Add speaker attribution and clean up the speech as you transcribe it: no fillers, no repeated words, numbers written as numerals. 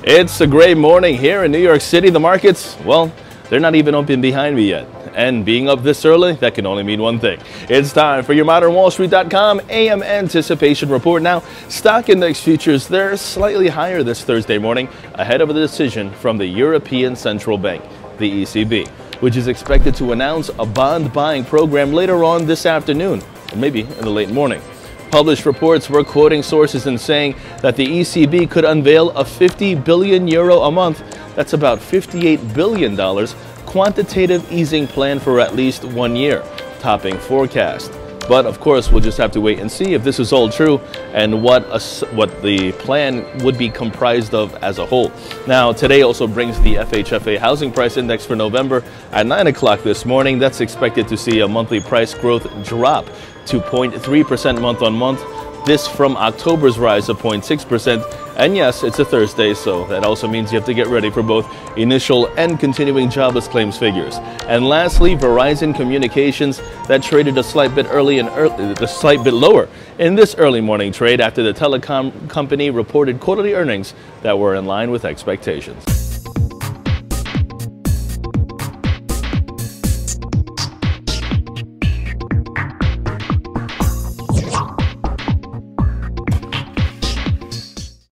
Speaker 1: It's a great morning here in New York City. The markets, well, they're not even open behind me yet. And being up this early, that can only mean one thing. It's time for your ModernWallStreet.com AM Anticipation Report. Now, stock index futures, they're slightly higher this Thursday morning ahead of a decision from the European Central Bank, the ECB, which is expected to announce a bond buying program later on this afternoon, or maybe in the late morning. Published reports were quoting sources and saying that the ECB could unveil a 50 billion euro a month, that's about $58 billion, quantitative easing plan for at least 1 year, topping forecast. But of course, we'll just have to wait and see if this is all true and what the plan would be comprised of as a whole. Now, today also brings the FHFA Housing Price Index for November at 9 o'clock this morning. That's expected to see a monthly price growth drop to 0.3% month on month. This from October's rise of 0.6%. And yes, it's a Thursday, so that also means you have to get ready for both initial and continuing jobless claims figures. And lastly, Verizon Communications, that traded a slight bit lower in this early morning trade after the telecom company reported quarterly earnings that were in line with expectations.